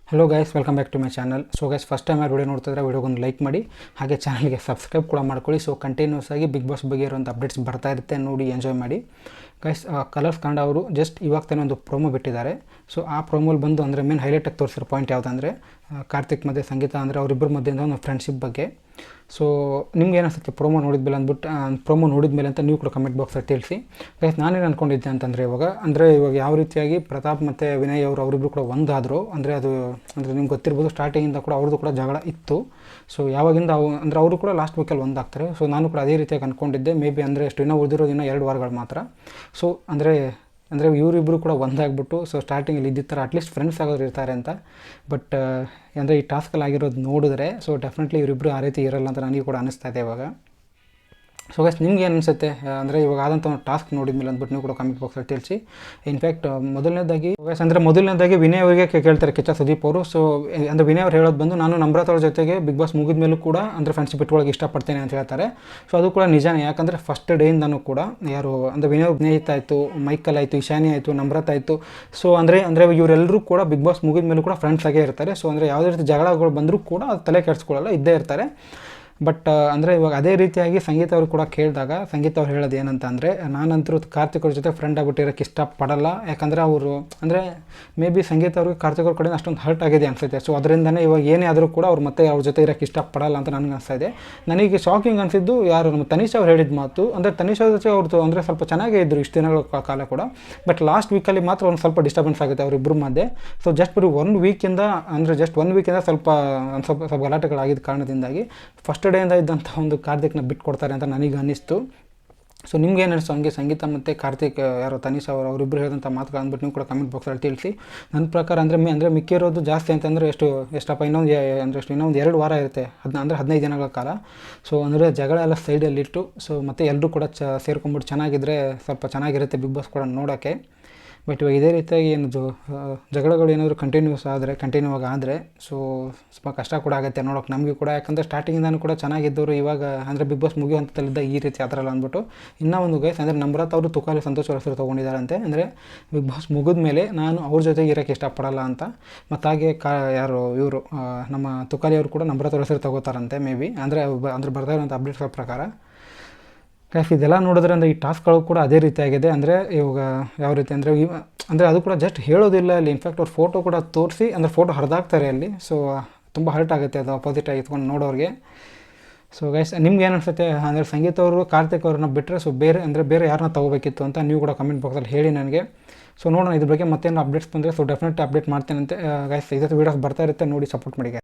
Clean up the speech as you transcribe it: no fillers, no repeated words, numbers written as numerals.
Hello guys, welcome back to my channel. So guys, first time ಯಾರು video ನೋಡ್ತಿದ್ರೆ ವಿಡಿಯೋಗೊಂದು like ಮಾಡಿ, ಹಾಗೆ ಚಾನಲ್ಗೆ ಸಬ್ಸ್ಕ್ರೈಬ್ ಕೂಡ ಮಾಡ್ಕೊಳ್ಳಿ. ಸೊ ಕಂಟಿನ್ಯೂಸ್ ಆಗಿ ಬಿಗ್ ಬಾಸ್ ಬಗ್ಗೆ ಇರುವಂಥ ಅಪ್ಡೇಟ್ಸ್ ಬರ್ತಾ ಇರುತ್ತೆ, ನೋಡಿ ಎಂಜಾಯ್ ಮಾಡಿ. ಗೈಸ್, ಕಲರ್ಸ್ ಕನ್ನಡ ಅವರು ಜಸ್ಟ್ ಇವಾಗ ತಾನೇ ಒಂದು ಪ್ರೋಮೋ ಬಿಟ್ಟಿದ್ದಾರೆ. ಸೊ ಆ ಪ್ರೋಮೋಲಿ ಬಂದು ಅಂದರೆ ಮೇನ್ ಹೈಲೈಟಾಗಿ ತೋರಿಸಿರೋ ಪಾಯಿಂಟ್ ಯಾವುದಂದರೆ ಕಾರ್ತಿಕ್ ಮತ್ತು ಸಂಗೀತ ಅಂದರೆ ಅವರಿಬ್ಬರ ಮಧ್ಯೆಯಿಂದ ಒಂದು ಫ್ರೆಂಡ್ಶಿಪ್ ಬಗ್ಗೆ. ಸೊ ನಿಮ್ಗೆ ಏನಿಸುತ್ತೆ ಪ್ರೋಮೋ ನೋಡಿದ್ಮೇಲೆ ಅಂದ್ಬಿಟ್ಟು ಪ್ರೋಮೋ ನೋಡಿದ್ಮೇಲೆ ಅಂತ ನೀವು ಕೂಡ ಕಮೆಂಟ್ ಬಾಕ್ಸಲ್ಲಿ ತಿಳಿಸಿ. ಗೈಸ್, ನಾನೇನು ಅಂದ್ಕೊಂಡಿದ್ದೆ ಅಂತಂದರೆ ಇವಾಗ ಯಾವ ರೀತಿಯಾಗಿ ಪ್ರತಾಪ್ ಮತ್ತು ವಿನಯ್ ಅವರಿಬ್ಬರು ಕೂಡ ಒಂದಾದರು ಅಂದರೆ ನಿಮ್ಗೆ ಗೊತ್ತಿರ್ಬೋದು, ಸ್ಟಾರ್ಟಿಂಗಿಂದ ಕೂಡ ಅವ್ರದ್ದು ಕೂಡ ಜಗಳ ಇತ್ತು. ಸೊ ಯಾವಾಗಿಂದ ಅವರು ಕೂಡ ಲಾಸ್ಟ್ ವೀಕಲ್ಲಿ ಒಂದಾಗ್ತಾರೆ. ಸೊ ನಾನು ಕೂಡ ಅದೇ ರೀತಿಯಾಗಿ ಅಂದ್ಕೊಂಡಿದ್ದೆ. ಮೇ ಬಿ ಅಂದರೆ ಇನ್ನೂ ಉಳಿದಿರೋದು ಇನ್ನೂ 2 ವಾರಗಳು ಮಾತ್ರ. ಸೊ ಅಂದರೆ ಇವರಿಬ್ಬರು ಕೂಡ ಒಂದಾಗ್ಬಿಟ್ಟು ಸೊ ಸ್ಟಾರ್ಟಿಂಗಲ್ಲಿ ಇದ್ದಿದ್ದ ಥರ ಅಟ್ಲೀಸ್ಟ್ ಫ್ರೆಂಡ್ಸ್ ಆಗೋರು ಇರ್ತಾರೆ ಅಂತ. ಬಟ್ ಅಂದರೆ ಈ ಟಾಸ್ಕಲ್ಲಿ ಆಗಿರೋದು ನೋಡಿದ್ರೆ ಸೊ ಡೆಫಿನೆಟ್ಲಿ ಇವರಿಬ್ಬರು ಆ ರೀತಿ ಇರಲ್ಲ ಅಂತ ನನಗೆ ಕೂಡ ಅನ್ನಿಸ್ತಾ ಇದೆ ಇವಾಗ. ಸೊ ಗೈಸ್, ನಿಮ್ಗೆ ಏನು ಅನಿಸುತ್ತೆ ಅಂದರೆ ಇವಾಗ ಆದಂಥ ಒಂದು ಟಾಸ್ಕ್ ನೋಡಿದ್ಮೇಲೆ ಅಂದ್ಬಿಟ್ಟು ನೀವು ಕೂಡ ಕಮೆಂಟ್ ಬಾಕ್ಸಲ್ಲಿ ತಿಳಿಸಿ. ಇನ್ಫ್ಯಾಕ್ಟ್ ಮೊದಲನೇದಾಗಿ ವಿನಯ್ ಅವರಿಗೆ ಕೇಳ್ತಾರೆ ಕಿಚ್ಚ ಸುದೀಪ್ ಅವರು. ಸೊ ಅಂದರೆ ವಿನಯ್ ಅವ್ರು ಹೇಳೋದು ಬಂದು, ನಾನು ನಮ್ರತ್ ಅವ್ರ ಜೊತೆಗೆ ಬಿಗ್ ಬಾಸ್ ಮುಗಿದ ಮೇಲೂ ಕೂಡ ಅಂದರೆ ಫ್ರೆಂಡ್ಶಿಪ್ ಇಟ್ಕೊಳ್ಳೋಕೆ ಇಷ್ಟಪಡ್ತೇನೆ ಅಂತ ಹೇಳ್ತಾರೆ. ಸೊ ಅದು ಕೂಡ ನಿಜಾನೇ, ಯಾಕಂದರೆ ಫಸ್ಟ್ ಡೇಯಿಂದನೂ ಕೂಡ ಯಾರು ಅಂದರೆ ವಿನಯ್ ಸ್ನೇಹಿತ ಆಯಿತು, ಮೈಕಲ್ ಆಯಿತು, ಇಶಾನಿ ಆಯಿತು, ನಮ್ರತ್ ಆಯಿತು. ಸೊ ಅಂದರೆ ಇವರೆಲ್ಲರೂ ಕೂಡ ಬಿಗ್ ಬಾಸ್ ಮುಗಿದ ಮೇಲೂ ಕೂಡ ಫ್ರೆಂಡ್ಸ್ ಆಗೇ ಇರ್ತಾರೆ. ಸೊ ಅಂದರೆ ಯಾವುದೇ ರೀತಿ ಜಗಳಗಳು ಬಂದರೂ ಕೂಡ ಅದು ತಲೆ ಕೆಡಿಸ್ಕೊಳ್ಳಲ್ಲ, ಇದ್ದೇ ಇರ್ತಾರೆ. ಬಟ್ ಅಂದರೆ ಇವಾಗ ಅದೇ ರೀತಿಯಾಗಿ ಸಂಗೀತ ಅವರು ಕೂಡ ಕೇಳಿದಾಗ ಸಂಗೀತ ಅವ್ರು ಹೇಳೋದು ಏನಂತ ಅಂದರೆ, ನಾನಂತರೂ ಕಾರ್ತಿಕ್ ಅವ್ರ ಜೊತೆ ಫ್ರೆಂಡ್ ಆಗಿಬಿಟ್ಟಿರೋಕ್ಕೆ ಇಷ್ಟಪಡಲ್ಲ. ಯಾಕಂದರೆ ಅವರು ಅಂದರೆ ಮೇ ಬಿ ಸಂಗೀತ ಅವ್ರಿಗೆ ಕಾರ್ತಿಕ್ ಅವ್ರ ಕಡೆಯಿಂದ ಅಷ್ಟೊಂದು ಹರ್ಟ್ ಆಗಿದೆ ಅನಿಸುತ್ತೆ. ಸೊ ಅದರಿಂದನೇ ಇವಾಗ ಏನೇ ಆದರೂ ಕೂಡ ಅವ್ರು ಮತ್ತೆ ಅವ್ರ ಜೊತೆ ಇರೋಕ್ಕೆ ಇಷ್ಟಪಡಲ್ಲ ಅಂತ ನನಗೆ ಅನಿಸ್ತಾ ಇದೆ. ನನಗೆ ಶಾಕಿಂಗ್ ಅನಿಸಿದ್ದು ಯಾರು ನಮ್ಮ ತನಿಷ್ ಅವ್ರು ಹೇಳಿದ ಮಾತು. ಅಂದರೆ ತನಿಷ್ ಅವ್ರ ಜೊತೆ ಅವ್ರದ್ದು ಅಂದರೆ ಸ್ವಲ್ಪ ಚೆನ್ನಾಗೇ ಇದ್ದರು ಇಷ್ಟು ದಿನಗಳ ಕಾಲ ಕೂಡ. ಬಟ್ ಲಾಸ್ಟ್ ವೀಕಲ್ಲಿ ಮಾತ್ರ ಒಂದು ಸ್ವಲ್ಪ ಡಿಸ್ಟರ್ಬೆನ್ಸ್ ಆಗುತ್ತೆ ಅವರಿಬ್ಬರ ಮಧ್ಯೆ. ಸೊ ಜಸ್ಟ್ ಬರೀ 1 ವೀಕಿಂದ ಸ್ವಲ್ಪ ಗಲಾಟೆಗಳಾಗಿದ್ದ ಕಾರಣದಿಂದಾಗಿ ಫಸ್ಟ್ ಡೇಯಿಂದ ಇದ್ದಂಥ ಒಂದು ಕಾರ್ತಿಕ್ನ ಬಿಟ್ಕೊಡ್ತಾರೆ ಅಂತ ನನಗೆ ಅನ್ನಿಸ್ತು. ಸೊ ನಿಮ್ಗೆ ಏನು ಅನಿಸ್ತು? ಹಂಗೆ ಸಂಗೀತ ಮತ್ತು ಕಾರ್ತಿಕ್ ಯಾರೋ ತನಿಷ್ ಅವರಿಬ್ಬರು ಹೇಳಿದಂಥ ಮಾತುಗಳು ಅಂದ್ಬಿಟ್ಟು ನೀವು ಕೂಡ ಕಮೆಂಟ್ ಬಾಕ್ಸಲ್ಲಿ ತಿಳಿಸಿ. ನನ್ನ ಪ್ರಕಾರ ಅಂದರೆ ಮಿಕ್ಕಿರೋದು ಜಾಸ್ತಿ ಅಂತಂದರೆ ಎಷ್ಟಪ್ಪ ಇನ್ನೊಂದು 2 ವಾರ ಇರುತ್ತೆ, 15 ದಿನಗಳ ಕಾಲ. ಸೊ ಅಂದರೆ ಜಗಳ ಎಲ್ಲ ಸೈಡಲ್ಲಿಟ್ಟು ಸೊ ಮತ್ತು ಎಲ್ಲರೂ ಕೂಡ ಸೇರ್ಕೊಂಡ್ಬಿಟ್ಟು ಚೆನ್ನಾಗಿದ್ದರೆ ಸ್ವಲ್ಪ ಚೆನ್ನಾಗಿರುತ್ತೆ ಬಿಗ್ ಬಾಸ್ ಕೂಡ ನೋಡೋಕ್ಕೆ. ಬಟ್ ಇವಾಗ ಇದೇ ರೀತಿಯಾಗಿ ಜಗಳಗಳು ಏನಾದರೂ ಕಂಟಿನ್ಯೂ ಆದರೆ ಸೊ ಸ್ವಲ್ಪ ಕಷ್ಟ ಕೂಡ ಆಗುತ್ತೆ ನೋಡೋಕೆ ನಮಗೆ ಕೂಡ. ಯಾಕಂದರೆ ಸ್ಟಾರ್ಟಿಂಗಿಂದನೂ ಕೂಡ ಚೆನ್ನಾಗಿದ್ದವರು ಇವಾಗ ಅಂದರೆ ಬಿಗ್ ಬಾಸ್ ಮುಗಿಯೋ ಹಂತದಲ್ಲಿದ್ದ ಈ ರೀತಿ ಆ ಥರ ಎಲ್ಲ ಅಂದ್ಬಿಟ್ಟು. ಇನ್ನೂ ಒಂದು ಗೈಸ್ ಅಂದರೆ ನಮ್ರತ್ ಅವರು ತುಕಾಲಿ ಸಂತೋಷ್ ಅವ್ರ ಹೆಸರು ತೊಗೊಂಡಿದ್ದಾರಂತೆ. ಅಂದರೆ ಬಿಗ್ ಬಾಸ್ ಮುಗಿದ ಮೇಲೆ ನಾನು ಅವ್ರ ಜೊತೆಗೆ ಇರೋಕ್ಕೆ ಇಷ್ಟಪಡಲ್ಲ ಅಂತ. ಮತ್ತು ಹಾಗೆ ಇವರು ನಮ್ಮ ತುಕಾಲಿ ಅವರು ಕೂಡ ನಮ್ರತ್ ಅವ್ರ ಹೆಸರು ತೊಗೋತಾರಂತೆ ಮೇ ಬಿ ಅಂದರೆ ಬರ್ತಾ ಇರೋಂಥ ಅಪ್ಡೇಟ್ಸ್ಗಳ ಪ್ರಕಾರ. ಗೈಸ್, ಇದೆಲ್ಲ ನೋಡಿದ್ರೆ ಅಂದರೆ ಈ ಟಾಸ್ಕ್ಗಳು ಕೂಡ ಅದೇ ರೀತಿಯಾಗಿದೆ. ಅಂದರೆ ಇವಾಗ ಯಾವ ರೀತಿ ಅಂದರೆ ಅದು ಕೂಡ ಜಸ್ಟ್ ಹೇಳೋದಿಲ್ಲ ಅಲ್ಲಿ. ಇನ್ಫ್ಯಾಕ್ಟ್ ಅವ್ರ ಫೋಟೋ ಕೂಡ ತೋರಿಸಿ ಅಂದರೆ ಫೋಟೋ ಹರಿದಾಕ್ತಾರೆ ಅಲ್ಲಿ. ಸೊ ತುಂಬ ಹರ್ಟ್ ಆಗುತ್ತೆ ಅದು ಅಪೋಸಿಟ್ ಆಗಿ ಇತ್ಕೊಂಡು ನೋಡೋರಿಗೆ. ಸೊ ಗೈಸ್, ನಿಮ್ಗೆ ಏನು ಅನಿಸುತ್ತೆ? ಅಂದರೆ ಸಂಗೀತ ಅವರು ಕಾರ್ತಿಕ್ ಅವ್ರನ್ನ ಬಿಟ್ಟರೆ ಸೊ ಬೇರೆ ಯಾರನ್ನ ತೊಗೋಬೇಕಿತ್ತು ಅಂತ ನೀವು ಕೂಡ ಕಮೆಂಟ್ ಬಾಕ್ಸಲ್ಲಿ ಹೇಳಿ ನನಗೆ. ಸೊ ನೋಡೋಣ ಇದ್ರ ಬಗ್ಗೆ ಮತ್ತೇನು ಅಪ್ಡೇಟ್ಸ್ ಬಂದರೆ ಸೊ ಡೆಫಿನೆಟ್ಲಿ ಅಪ್ಡೇಟ್ ಮಾಡ್ತೇನೆ ಅಂತೆ ಗೈಸ್. ಇದಕ್ಕೆ ವೀಡಿಯೋಸ್ ಬರ್ತಾ ಇರುತ್ತೆ, ನೋಡಿ ಸಪೋರ್ಟ್ ಮಾಡಿ.